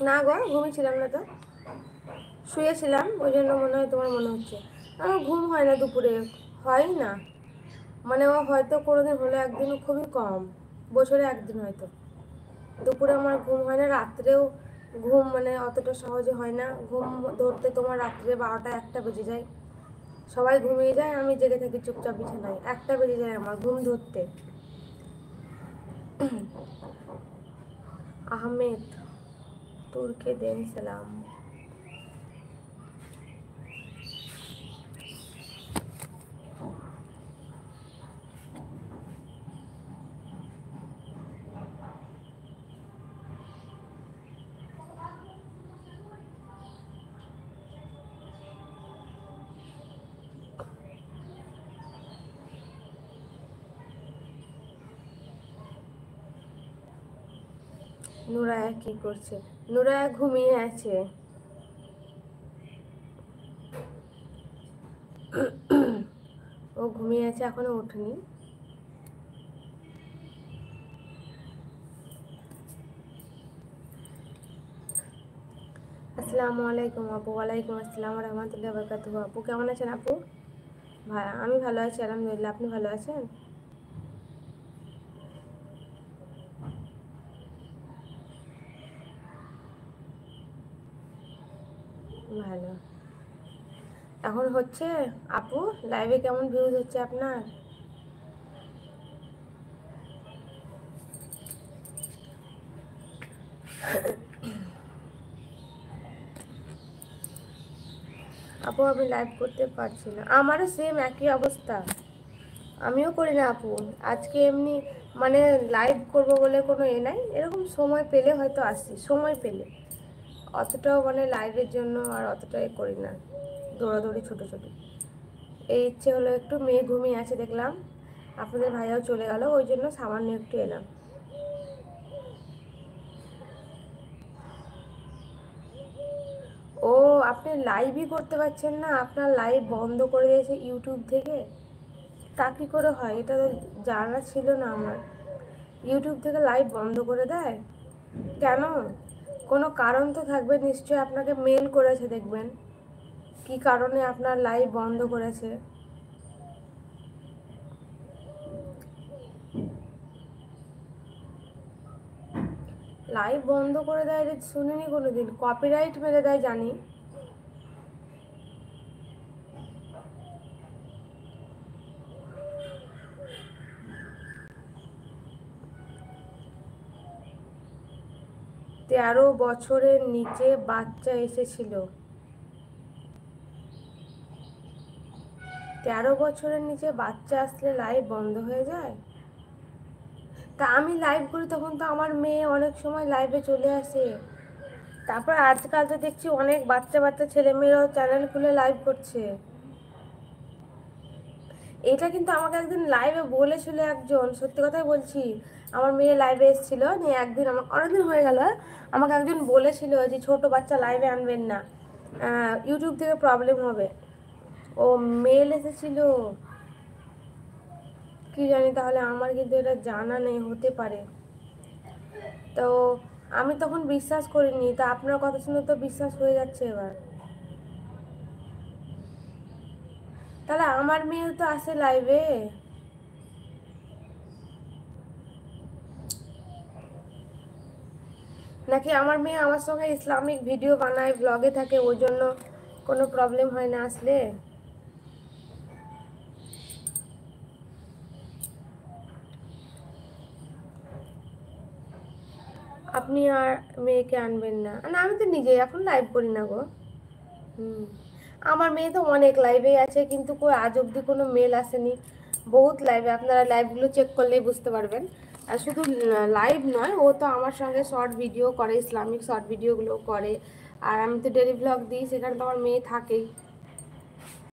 না গো, ঘুমিয়েছিলাম না তো, শুয়েছিলাম, ওই জন্য মনে হয় তোমার মনে হচ্ছে। আমার ঘুম হয় না দুপুরে, হয় না, মানে ও হয়তো কোনোদিন হলো, একদিন, খুবই কম, বছরে একদিন হয়তো। দুপুরে আমার ঘুম হয় না, রাত্রেও ঘুম মানে অতটা সহজে হয় না। ঘুম ধরতে তোমার রাত্রে 12টা 1টা বেজে যায়, সবাই ঘুমিয়ে যায়, আমি জেগে থাকি চুপচাপ বিছানায়, 1টা বেজে যায় আমার ঘুম ধরতে। আহমেদ, তুর্কে দেন সালাম। নুরায়া কি করছে? নুরায়া ঘুমিয়ে আছে। ও ঘুমিয়ে আছে, এখনো ওঠেনি। আসসালামু আলাইকুম আপু। ওয়ালাইকুম আসসালাম রহমতুল্লাহ বরকাতুহু। আপু কেমন আছেন আপু? ভাই আমি ভালো আছি আলহামদুলিল্লাহ, আপনি ভালো আছেন? ভালো। এখন হচ্ছে আপু, লাইভে কেমন ভিউজ হচ্ছে আপনার? আপু আমি লাইভ করতে পারছি না, আমারও সেম একই অবস্থা, আমিও করি না আপু। আজকে এমনি মানে লাইভ করব বলে কোনো নাই, এরকম সময় পেলে হয়তো আসি, সময় পেলে, অতটাও মানে লাইভের জন্য আর অতটাই করি না, দৌড়াদৌড়ি ছোটোছুটি। এই ইচ্ছে হলো একটু, মেয়ে ঘুমিয়ে আছে দেখলাম, আপনাদের ভাইয়াও চলে গেল, ওই জন্য সামান্য একটু এলাম। ও, আপনি লাইভই করতে পারছেন না, আপনার লাইভ বন্ধ করে দিয়েছে ইউটিউব থেকে? তা কী করে হয়, এটা তো জানা ছিল না আমার। ইউটিউব থেকে লাইভ বন্ধ করে দেয় কেন? কোনো কারণ তো থাকবে নিশ্চয়ই, আপনাকে মেল করেছে দেখবেন, কি কারণে আপনার লাইভ বন্ধ করেছে। লাইভ বন্ধ করে দেয় এটা শুনিনি কোনোদিন, কপিরাইট মেরে দেয় জানি। 13 বছরের নিচে বাচ্চা এসেছিল? 13 বছরের নিচে বাচ্চা আসলে লাইভ বন্ধ হয়ে যায়? তা আমি লাইভ করি তখন তো আমার মেয়ে অনেক সময় লাইভে চলে আসে। তারপর আজকাল তো দেখছি অনেক বাচ্চা বাচ্চা ছেলেমেয়েরাও চ্যানেল খুলে লাইভ করছে। এটা কিন্তু আমাকে একদিন লাইভে বলেছিল একজন, সত্যি কথাই বলছি, আমার মেয়ে লাইভে এসেছিল নিয়ে একদিন, আমাকে অনেকদিন হয়ে গেল, আমাকে একজন বলেছিল যে ছোট বাচ্চা লাইভে আনবেন না, ইউটিউব থেকে প্রবলেম হবে। ও, মেল এসেছিল, কি জানি, তাহলে আমার কিন্তু এটা জানা নেই, হতে পারে। তো আমি তখন বিশ্বাস করিনি, তা আপনার কথা শুনে তো বিশ্বাস হয়ে যাচ্ছে এবার। তাহলে আমার মেয়েও তো আসে লাইভে। নাকি আমার মেয়ে আমার সঙ্গে ইসলামিক ভিডিও বানায়, ব্লগে থাকে, ওই জন্য কোনো প্রবলেম হয় না আসলে? আপনি আর মেয়েকে আনবেন না? না, আমি তো নিজেই এখন লাইভ করি না গো। হুম, আমার মেয়ে তো অনেক লাইভেই আছে, কিন্তু কই আজ অবধি কোনো মেল আসেনি। বহুত লাইভে, আপনারা লাইভগুলো চেক করলেই বুঝতে পারবেন। আর শুধু লাইভ নয়, ও তো আমার সঙ্গে শর্ট ভিডিও করে, ইসলামিক শর্ট ভিডিওগুলো করে, আর আমি তো ডেলি ব্লগ দিই, সেখানে তো আমার মেয়ে থাকেই।